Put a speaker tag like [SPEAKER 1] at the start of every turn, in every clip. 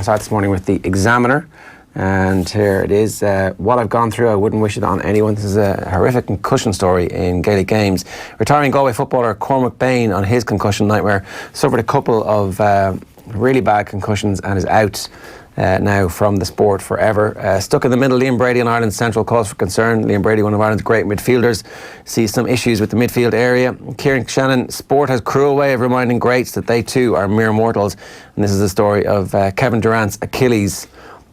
[SPEAKER 1] start this morning with the Examiner. And here it is. What I've gone through, I wouldn't wish it on anyone. This is a horrific concussion story in Gaelic games. Retiring Galway footballer Cormac Bain, on his concussion nightmare, suffered a couple of really bad concussions and is out now from the sport forever. Stuck in the middle, Liam Brady on Ireland's central cause for concern. Liam Brady, one of Ireland's great midfielders, sees some issues with the midfield area. Kieran Shannon, sport has a cruel way of reminding greats that they too are mere mortals. And this is the story of Kevin Durant's Achilles.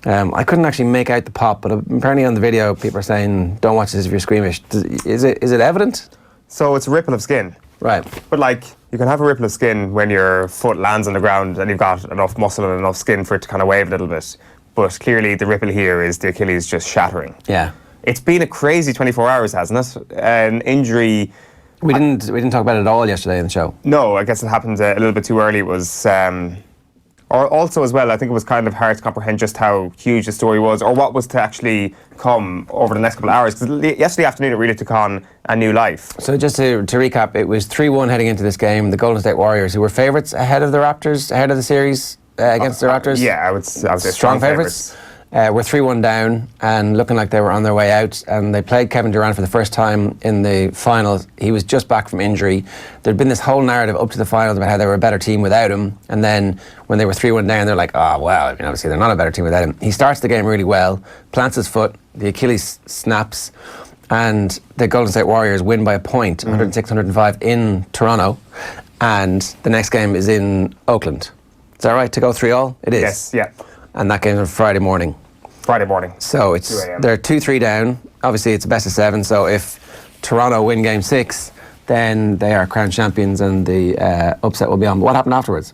[SPEAKER 1] I couldn't actually make out the pop, but apparently on the video people are saying don't watch this if you're squeamish. Is it evident?
[SPEAKER 2] So it's a ripple of skin.
[SPEAKER 1] Right.
[SPEAKER 2] But like, you can have a ripple of skin when your foot lands on the ground and you've got enough muscle and enough skin for it to kind of wave a little bit. But clearly the ripple here is the Achilles just shattering.
[SPEAKER 1] Yeah. It's
[SPEAKER 2] been a crazy 24 hours, hasn't it? An injury...
[SPEAKER 1] We didn't talk about it at all yesterday in the show.
[SPEAKER 2] No, I guess it happened a little bit too early. It was... Or also as well, I think it was kind of hard to comprehend just how huge the story was, or what was to actually come over the next couple of hours. Because yesterday afternoon it really took on a new life.
[SPEAKER 1] So just to recap, it was 3-1 heading into this game. The Golden State Warriors, who were favourites ahead of the Raptors, ahead of the series against the Raptors.
[SPEAKER 2] Yeah, I would say strong favourites.
[SPEAKER 1] Were 3-1 down and looking like they were on their way out, and they played Kevin Durant for the first time in the finals. He was just back from injury. There'd been this whole narrative up to the finals about how they were a better team without him, and then when they were 3-1 down, they're like, oh well, I mean, obviously they're not a better team without him. He starts the game really well, plants his foot, the Achilles snaps, and the Golden State Warriors win by a point, 106-105 in Toronto, and the next game is in Oakland. Is that right, to go 3-3? It is.
[SPEAKER 2] Yes, yeah.
[SPEAKER 1] And that game's on Friday morning. So they're 2-3 down. Obviously, it's a best of 7. So if Toronto win Game 6, then they are crowned champions, and the upset will be on. But what happened afterwards?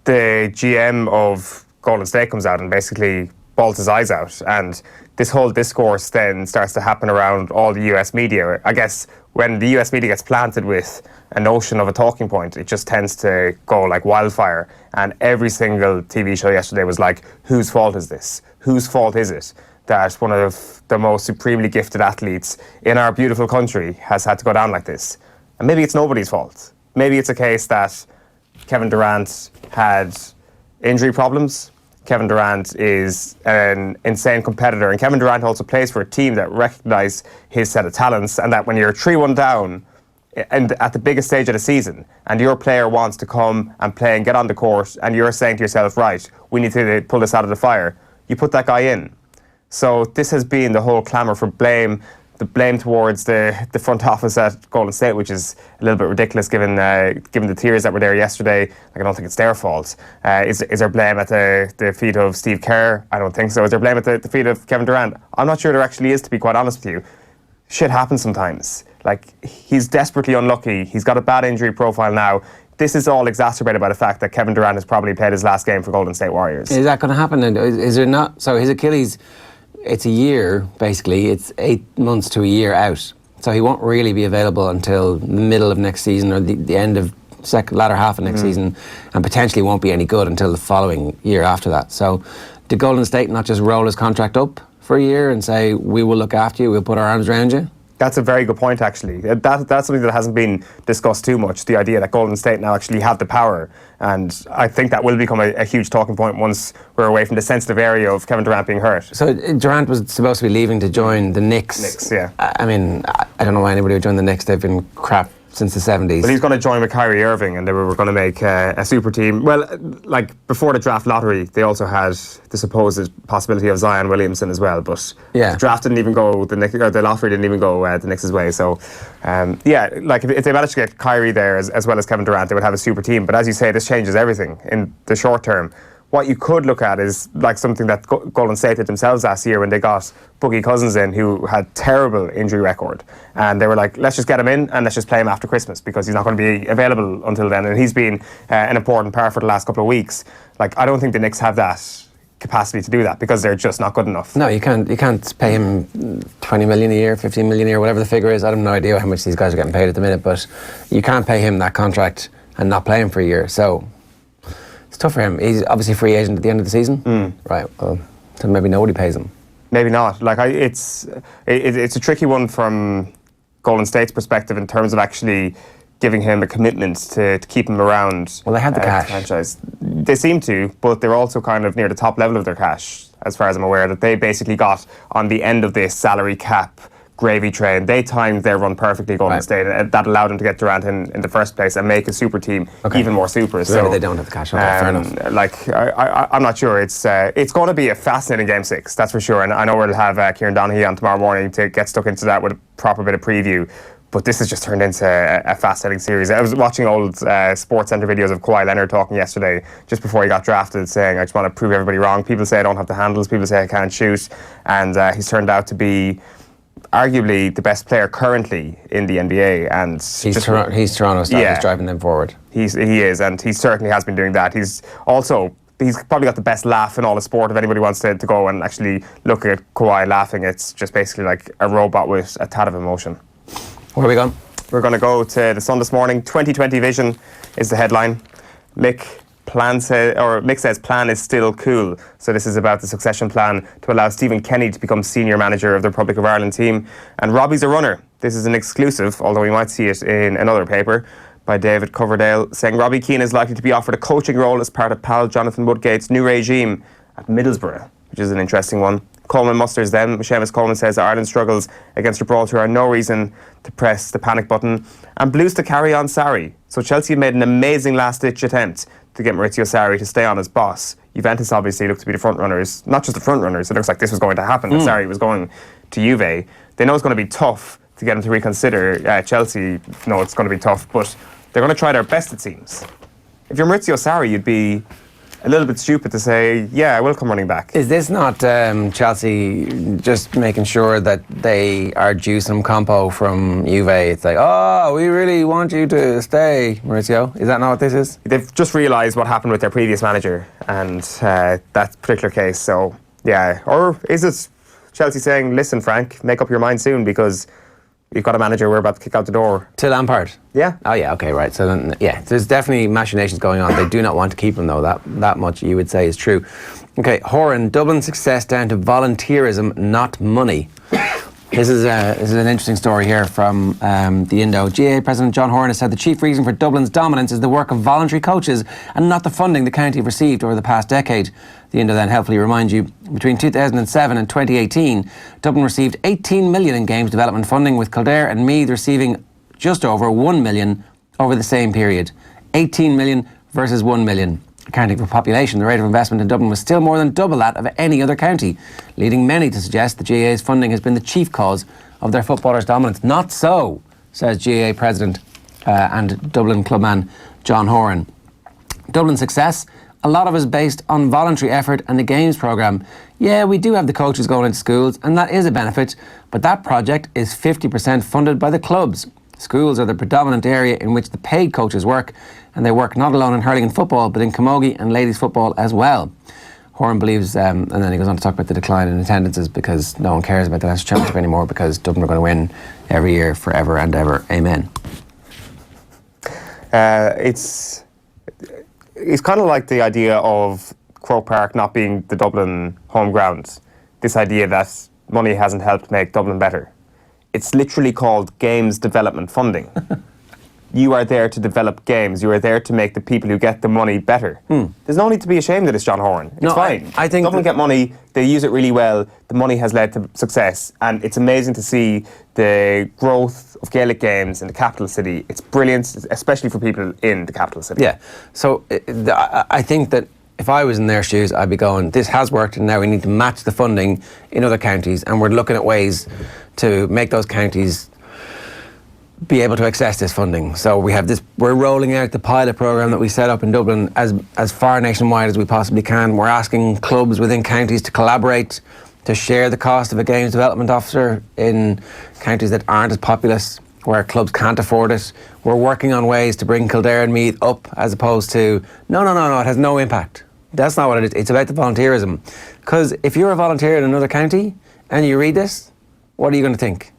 [SPEAKER 2] The GM of Golden State comes out and basically bawls his eyes out, and this whole discourse then starts to happen around all the US media. I guess when the US media gets planted with a notion of a talking point, it just tends to go like wildfire. And every single TV show yesterday was like, whose fault is this? Whose fault is it that one of the most supremely gifted athletes in our beautiful country has had to go down like this? And maybe it's nobody's fault. Maybe it's a case that Kevin Durant had injury problems. Kevin Durant is an insane competitor, and Kevin Durant also plays for a team that recognise his set of talents, and that when you're 3-1 down and at the biggest stage of the season, and your player wants to come and play and get on the court, and you're saying to yourself, right, we need to pull this out of the fire, you put that guy in. So this has been the whole clamour for blame, the blame towards the front office at Golden State, which is a little bit ridiculous given the tears that were there yesterday. Like, I don't think it's their fault. Is there blame at the feet of Steve Kerr? I don't think so. Is there blame at the feet of Kevin Durant? I'm not sure there actually is, to be quite honest with you. Shit happens sometimes. Like, he's desperately unlucky. He's got a bad injury profile now. This is all exacerbated by the fact that Kevin Durant has probably played his last game for Golden State Warriors.
[SPEAKER 1] Is that going to happen? Is there not? So his Achilles, it's a year, basically. It's 8 months to a year out. So he won't really be available until the middle of next season, or the end of latter half of next season, and potentially won't be any good until the following year after that. So did Golden State not just roll his contract up for a year and say, we will look after you, we'll put our arms around you?
[SPEAKER 2] That's a very good point, actually. That's something that hasn't been discussed too much, the idea that Golden State now actually have the power. And I think that will become a huge talking point once we're away from the sensitive area of Kevin Durant being hurt.
[SPEAKER 1] So Durant was supposed to be leaving to join the Knicks.
[SPEAKER 2] Knicks, yeah.
[SPEAKER 1] I mean, I don't know why anybody would join the Knicks. They've been crap since the 70s.
[SPEAKER 2] But he's going to join with Kyrie Irving, and they were going to make a super team. Well, like, before the draft lottery, they also had the supposed possibility of Zion Williamson as well. But the draft didn't even go, the lottery didn't even go the Knicks' way. So, like, if they managed to get Kyrie there as well as Kevin Durant, they would have a super team. But as you say, this changes everything in the short term. What you could look at is like something that Golden State did themselves last year when they got Boogie Cousins in, who had terrible injury record, and they were like, let's just get him in and let's just play him after Christmas because he's not going to be available until then, and he's been an important part for the last couple of weeks. Like, I don't think the Knicks have that capacity to do that because they're just not good enough.
[SPEAKER 1] No, you can't pay him 20 million a year, 15 million a year, whatever the figure is. I have no idea how much these guys are getting paid at the minute, but you can't pay him that contract and not play him for a year. So it's tough for him. He's obviously a free agent at the end of the season. Right, well, so maybe nobody pays him.
[SPEAKER 2] Maybe not. Like, it's a tricky one from Golden State's perspective in terms of actually giving him a commitment to keep him around.
[SPEAKER 1] Well, they have the cash.
[SPEAKER 2] Franchise. They seem to, but they're also kind of near the top level of their cash, as far as I'm aware, that they basically got on the end of this salary cap gravy train. They timed their run perfectly, Golden State, and that allowed them to get Durant in the first place and make a super team even more super.
[SPEAKER 1] So they don't have the cash. Okay, fair enough.
[SPEAKER 2] Like, I'm not sure. It's going to be a fascinating Game 6, that's for sure. And I know we'll have Kieran Donaghy on tomorrow morning to get stuck into that with a proper bit of preview. But this has just turned into a fascinating series. I was watching old Sports Centre videos of Kawhi Leonard talking yesterday, just before he got drafted, saying, I just want to prove everybody wrong. People say I don't have the handles. People say I can't shoot. And he's turned out to be arguably the best player currently in the NBA. And
[SPEAKER 1] he's Toronto star. He's driving them forward.
[SPEAKER 2] He is, and he certainly has been doing that. He's probably got the best laugh in all of sport. If anybody wants to go and actually look at Kawhi laughing, it's just basically like a robot with a tad of emotion.
[SPEAKER 1] Where are we going?
[SPEAKER 2] We're going to go to the Sun this morning. 2020 vision is the headline. Mick says plan is still cool. So this is about the succession plan to allow Stephen Kenny to become senior manager of the Republic of Ireland team. And Robbie's a runner. This is an exclusive, although we might see it in another paper, by David Coverdale, saying Robbie Keane is likely to be offered a coaching role as part of pal Jonathan Woodgate's new regime at Middlesbrough, which is an interesting one. Coleman musters them. Seamus Coleman says that Ireland struggles against Gibraltar are no reason to press the panic button. And Blues to carry on Sarri. So Chelsea made an amazing last-ditch attempt to get Maurizio Sarri to stay on as boss. Juventus obviously look to be the front runners. Not just the front runners, it looks like this was going to happen, that Sarri was going to Juve. They know it's going to be tough to get him to reconsider. Chelsea know it's going to be tough, but they're going to try their best, it seems. If you're Maurizio Sarri, you'd be a little bit stupid to say, yeah, I will come running back.
[SPEAKER 1] Is this not Chelsea just making sure that they are due some compo from Juve? It's like, oh, we really want you to stay, Maurizio. Is that not what this is?
[SPEAKER 2] They've just realised what happened with their previous manager and that particular case. So, yeah. Or is it Chelsea saying, listen, Frank, make up your mind soon because we've got a manager we're about to kick out the door.
[SPEAKER 1] To Lampard?
[SPEAKER 2] Yeah.
[SPEAKER 1] Oh, yeah, okay, right. So then, yeah, there's definitely machinations going on. They do not want to keep him, though. That much you would say is true. Okay, Horan, Dublin success down to volunteerism, not money. This is an interesting story here from the Indo. GAA President John Horan has said the chief reason for Dublin's dominance is the work of voluntary coaches and not the funding the county have received over the past decade. The Indo then helpfully reminds you, between 2007 and 2018, Dublin received 18 million in games development funding, with Kildare and Meath receiving just over 1 million over the same period. 18 million versus 1 million. Accounting for population, the rate of investment in Dublin was still more than double that of any other county, leading many to suggest the GAA's funding has been the chief cause of their footballers' dominance. Not so, says GAA President and Dublin clubman John Horan. Dublin's success, a lot of it is based on voluntary effort and the games programme. Yeah, we do have the coaches going into schools, and that is a benefit, but that project is 50% funded by the clubs. Schools are the predominant area in which the paid coaches work, and they work not alone in hurling and football, but in camogie and ladies football as well. Horan believes, and then he goes on to talk about the decline in attendances because no one cares about the National Championship anymore because Dublin are going to win every year, forever and ever. Amen.
[SPEAKER 2] It's kind of like the idea of Croke Park not being the Dublin home ground. This idea that money hasn't helped make Dublin better. It's literally called games development funding. You are there to develop games. You are there to make the people who get the money better. There's no need to be ashamed of this, John Horan. It's fine.
[SPEAKER 1] I think
[SPEAKER 2] Dublin get money. They use it really well. The money has led to success, and it's amazing to see the growth of Gaelic games in the capital city. It's brilliant, especially for people in the capital city.
[SPEAKER 1] Yeah. So I think that if I was in their shoes, I'd be going, this has worked, and now we need to match the funding in other counties, and we're looking at ways to make those counties be able to access this funding. So we have this, we're rolling out the pilot programme that we set up in Dublin as far nationwide as we possibly can. We're asking clubs within counties to collaborate, to share the cost of a games development officer in counties that aren't as populous, where clubs can't afford it. We're working on ways to bring Kildare and Meath up, as opposed to, no, it has no impact. That's not what it is. It's about the volunteerism. Because if you're a volunteer in another county and you read this, what are you going to think?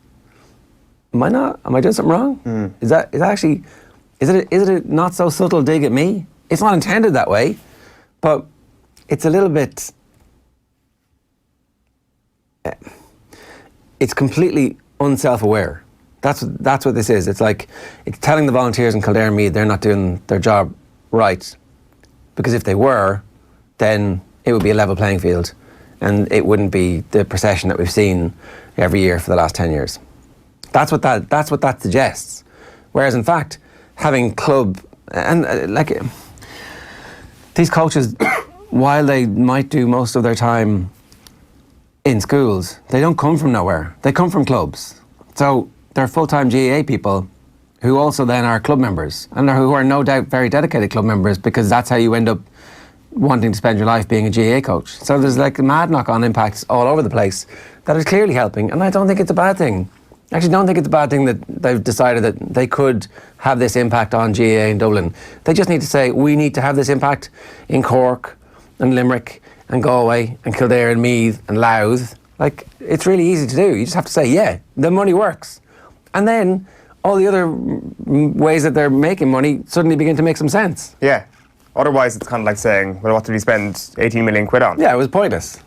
[SPEAKER 1] Am I doing something wrong? Is it a not so subtle dig at me? It's not intended that way, but it's a little bit, it's completely unself-aware. That's what this is. It's like it's telling the volunteers in Kildare and Meath they're not doing their job right, because if they were, then it would be a level playing field, and it wouldn't be the procession that we've seen every year for the last 10 years. That's what that suggests. Whereas in fact, having club and these coaches, while they might do most of their time in schools, they don't come from nowhere. They come from clubs. So they're full-time GAA people who also then are club members, and who are no doubt very dedicated club members, because that's how you end up wanting to spend your life being a GAA coach. So there's like mad knock-on impacts all over the place that is clearly helping, and I don't think it's a bad thing. I actually don't think it's a bad thing that they've decided that they could have this impact on GAA in Dublin. They just need to say, we need to have this impact in Cork and Limerick and Galway and Kildare and Meath and Louth. Like, it's really easy to do. You just have to say, yeah, the money works. And then all the other ways that they're making money suddenly begin to make some sense.
[SPEAKER 2] Yeah. Otherwise, it's kind of like saying, well, what did we spend 18 million quid on?
[SPEAKER 1] Yeah, it was pointless.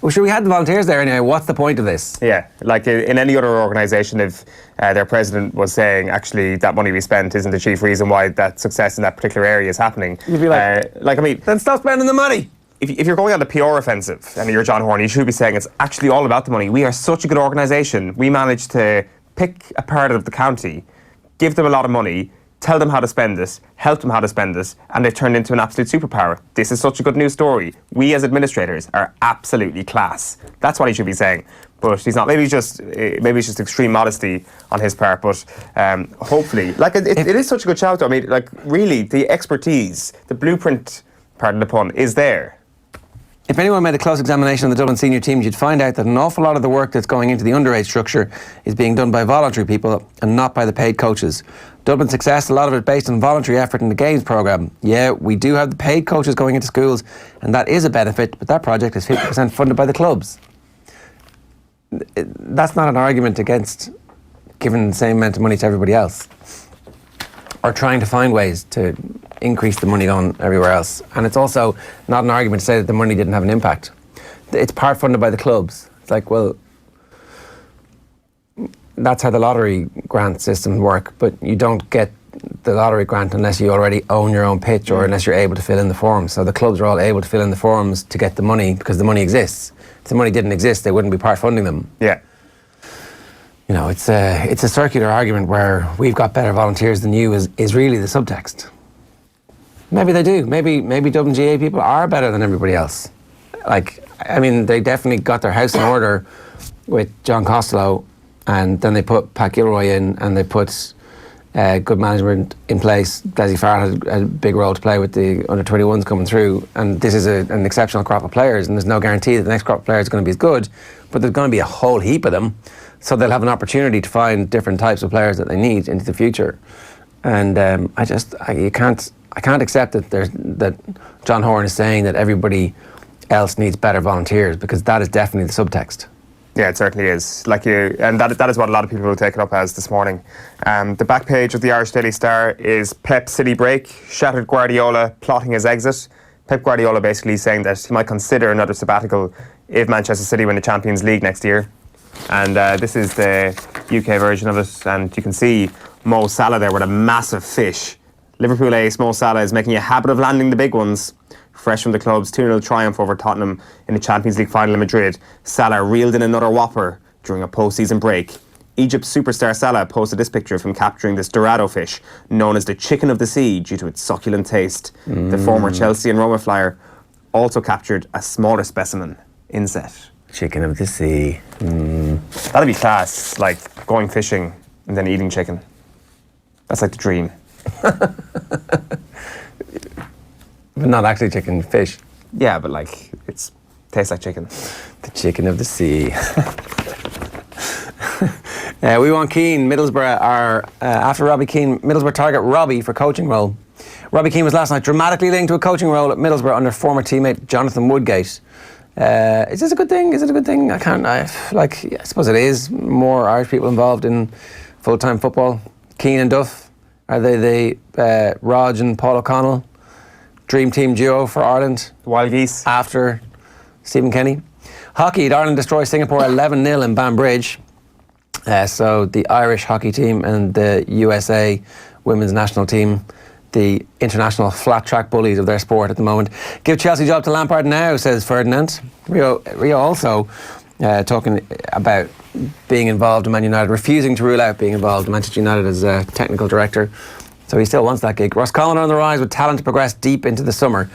[SPEAKER 1] Well, sure, we had the volunteers there anyway. What's the point of this?
[SPEAKER 2] Yeah, like in any other organisation, if their president was saying, actually, that money we spent isn't the chief reason why that success in that particular area is happening.
[SPEAKER 1] You'd be like, then stop spending the money.
[SPEAKER 2] If you're going on the PR offensive and you're John Horan, you should be saying it's actually all about the money. We are such a good organisation. We managed to pick a part of the county, give them a lot of money, tell them how to spend it, help them how to spend it, and they've turned into an absolute superpower. This is such a good news story. We as administrators are absolutely class. That's what he should be saying. But he's not. Maybe it's just extreme modesty on his part. But hopefully, like it is such a good shout. I mean, like really, the expertise, the blueprint, pardon the pun, is there.
[SPEAKER 1] If anyone made a close examination of the Dublin senior teams, you'd find out that an awful lot of the work that's going into the underage structure is being done by voluntary people and not by the paid coaches. Dublin's success, a lot of it based on voluntary effort in the games programme. Yeah, we do have the paid coaches going into schools, and that is a benefit, but that project is 50% funded by the clubs. That's not an argument against giving the same amount of money to everybody else, or trying to find ways to increase the money going everywhere else. And it's also not an argument to say that the money didn't have an impact. It's part funded by the clubs. It's like, well, that's how the lottery grant systems work, but you don't get the lottery grant unless you already own your own pitch or unless you're able to fill in the forms. So the clubs are all able to fill in the forms to get the money because the money exists. If the money didn't exist, they wouldn't be part funding them.
[SPEAKER 2] Yeah.
[SPEAKER 1] You know, it's a circular argument where we've got better volunteers than you is really the subtext. Maybe they do. Maybe Dublin GAA people are better than everybody else. Like, I mean, they definitely got their house in order with John Costello, and then they put Pat Gilroy in, and they put good management in place. Desi Farr had a big role to play with the under-21s coming through, and this is an exceptional crop of players, and there's no guarantee that the next crop of players is going to be as good, but there's going to be a whole heap of them, so they'll have an opportunity to find different types of players that they need into the future. And I can't accept that John Horan is saying that everybody else needs better volunteers, because that is definitely the subtext.
[SPEAKER 2] Yeah, it certainly is. And that is what a lot of people will take it up as this morning. The back page of the Irish Daily Star is Pep City break, shattered Guardiola plotting his exit. Pep Guardiola basically saying that he might consider another sabbatical if Manchester City win the Champions League next year. And this is the UK version of it, and you can see Mo Salah there with a massive fish. Liverpool ace Mo Salah is making a habit of landing the big ones. Fresh from the club's 2-0 triumph over Tottenham in the Champions League final in Madrid, Salah reeled in another whopper during a post-season break. Egypt's superstar Salah posted this picture from capturing this Dorado fish, known as the chicken of the sea due to its succulent taste. The former Chelsea and Roma flyer also captured a smaller specimen inset.
[SPEAKER 1] Chicken of the sea.
[SPEAKER 2] That'd be class, like going fishing and then eating chicken. That's like the dream.
[SPEAKER 1] But not actually chicken, fish.
[SPEAKER 2] Yeah, but like it tastes like chicken.
[SPEAKER 1] The chicken of the sea. We want Keane. Middlesbrough are, after Robbie Keane, Middlesbrough target Robbie for coaching role. Robbie Keane was last night dramatically linked to a coaching role at Middlesbrough under former teammate Jonathan Woodgate. Is this a good thing? Is it a good thing? I suppose it is. More Irish people involved in full-time football. Keane and Duff, are they the Rog and Paul O'Connell dream team duo for Ireland?
[SPEAKER 2] The Wild Geese.
[SPEAKER 1] After Stephen Kenny. Hockey, Ireland destroys Singapore 11-0 in Banbridge. So the Irish hockey team and the USA women's national team, the international flat track bullies of their sport at the moment. Give Chelsea job to Lampard now, says Ferdinand. Rio also talking about being involved in Man United, refusing to rule out being involved in Manchester United as a technical director. So he still wants that gig. Roscommon are on the rise with talent to progress deep into the summer.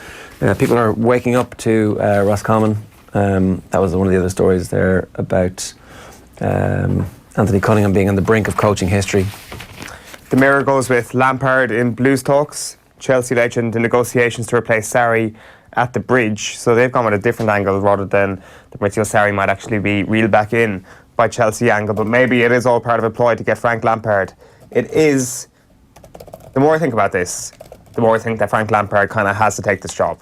[SPEAKER 1] People are waking up to Roscommon. That was one of the other stories there about Anthony Cunningham being on the brink of coaching history.
[SPEAKER 2] The Mirror goes with Lampard in Blues talks, Chelsea legend in negotiations to replace Sarri at the Bridge. So they've gone with a different angle rather than the Maurizio Sarri might actually be reeled back in by Chelsea angle. But maybe it is all part of a ploy to get Frank Lampard. It is. The more I think about this, the more I think that Frank Lampard kind of has to take this job.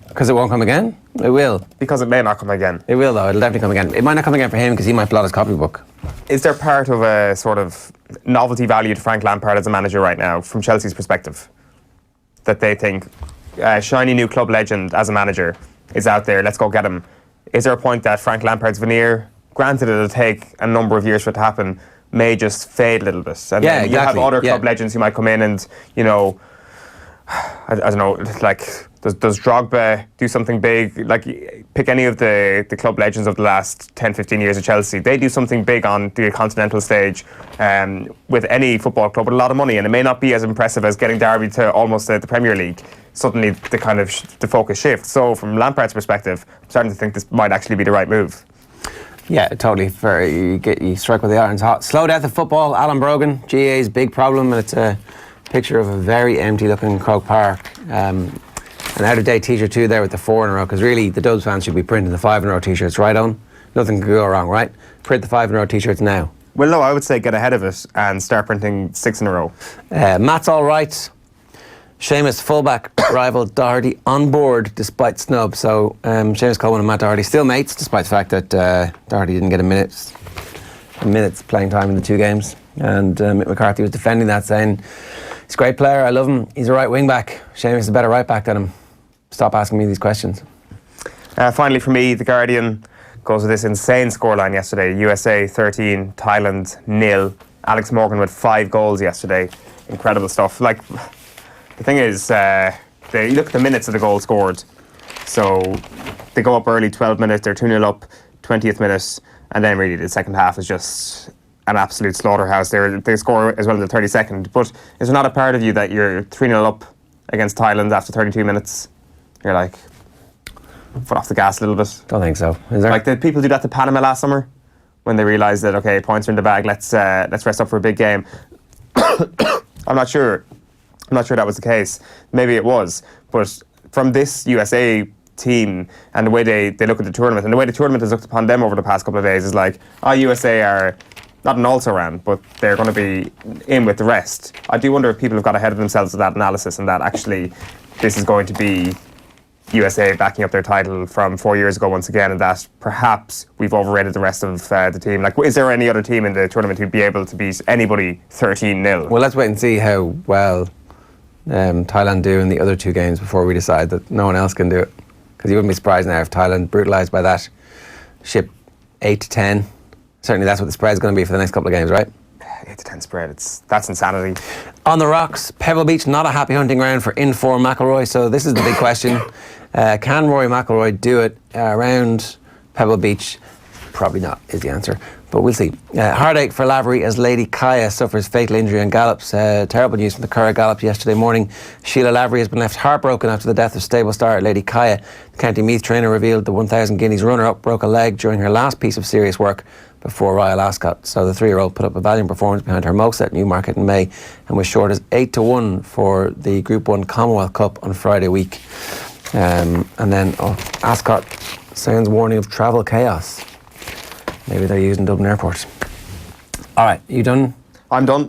[SPEAKER 1] Because it won't come again? It will.
[SPEAKER 2] Because it may not come again.
[SPEAKER 1] It will, though. It'll definitely come again. It might not come again for him because he might blot his copybook.
[SPEAKER 2] Is there part of a sort of novelty value to Frank Lampard as a manager right now, from Chelsea's perspective? That they think, shiny new club legend as a manager is out there, let's go get him. Is there a point that Frank Lampard's veneer, granted it'll take a number of years for it to happen, may just fade a little bit? And
[SPEAKER 1] yeah,
[SPEAKER 2] then
[SPEAKER 1] exactly.
[SPEAKER 2] You have other club legends who might come in and, you know, I don't know, like, does Drogba do something big? Like, pick any of the club legends of the last 10, 15 years of Chelsea. They do something big on the continental stage with any football club with a lot of money, and it may not be as impressive as getting Derby to almost the Premier League. Suddenly, the focus shifts. So, from Lampard's perspective, I'm starting to think this might actually be the right move.
[SPEAKER 1] Yeah, totally fair. You strike with the irons hot. Slow death of football, Alan Brogan, GAA's big problem, and it's a picture of a very empty-looking Croke Park. An out-of-date t-shirt too there with the 4 in a row, because really the Dubs fans should be printing the 5 in a row t-shirts, right on? Nothing could go wrong, right? Print the 5 in a row t-shirts now.
[SPEAKER 2] Well, no, I would say get ahead of it and start printing 6 in a row.
[SPEAKER 1] Matt's all right. Seamus fullback rival Doherty on board despite snub. So Seamus Coleman and Matt Doherty still mates, despite the fact that Doherty didn't get a minute's playing time in the 2 games. And Mick McCarthy was defending that, saying he's a great player, I love him, he's a right wing back. Seamus is a better right back than him. Stop asking me these questions.
[SPEAKER 2] Finally for me, The Guardian goes with this insane scoreline yesterday. USA 13, Thailand 0. Alex Morgan with 5 goals yesterday. Incredible stuff. Like, the thing is, you look at the minutes of the goal scored. So they go up early, 12 minutes, they're 2-0 up, 20th minute, and then really the second half is just an absolute slaughterhouse. They score as well in the 32nd. But is there not a part of you that you're 3-0 up against Thailand after 32 minutes? You're like, foot off the gas a little bit.
[SPEAKER 1] Don't think so. Is there?
[SPEAKER 2] Like, did people do that to Panama last summer when they realised that, okay, points are in the bag, let's rest up for a big game? I'm not sure that was the case. Maybe it was. But from this USA team and the way they look at the tournament, and the way the tournament has looked upon them over the past couple of days is like, USA are not an also-ran, but they're going to be in with the rest. I do wonder if people have got ahead of themselves with that analysis, and that actually this is going to be USA backing up their title from 4 years ago once again, and that perhaps we've overrated the rest of the team. Like, is there any other team in the tournament who'd be able to beat anybody 13-0?
[SPEAKER 1] Well, let's wait and see how well Thailand do in the other 2 games before we decide that no one else can do it. Because you wouldn't be surprised now if Thailand brutalised by that ship 8-10. Certainly that's what the spread's going to be for the next couple of games, right?
[SPEAKER 2] 8-10 spread, that's insanity.
[SPEAKER 1] On the rocks, Pebble Beach, not a happy hunting ground for in-form McIlroy. So this is the big question. Can Rory McIlroy do it around Pebble Beach? Probably not, is the answer. But we'll see. Heartache for Lavery as Lady Kaya suffers fatal injury on gallops. Terrible news from the Curragh Gallop yesterday morning. Sheila Lavery has been left heartbroken after the death of stable star Lady Kaya. The County Meath trainer revealed the 1,000 Guineas runner-up broke a leg during her last piece of serious work before Royal Ascot. So the 3-year-old put up a valiant performance behind her Hermosa at Newmarket in May and was short as 8-1 for the Group 1 Commonwealth Cup on Friday week. And then Ascot sounds warning of travel chaos. Maybe they're using Dublin Airport. All right, you done?
[SPEAKER 2] I'm done.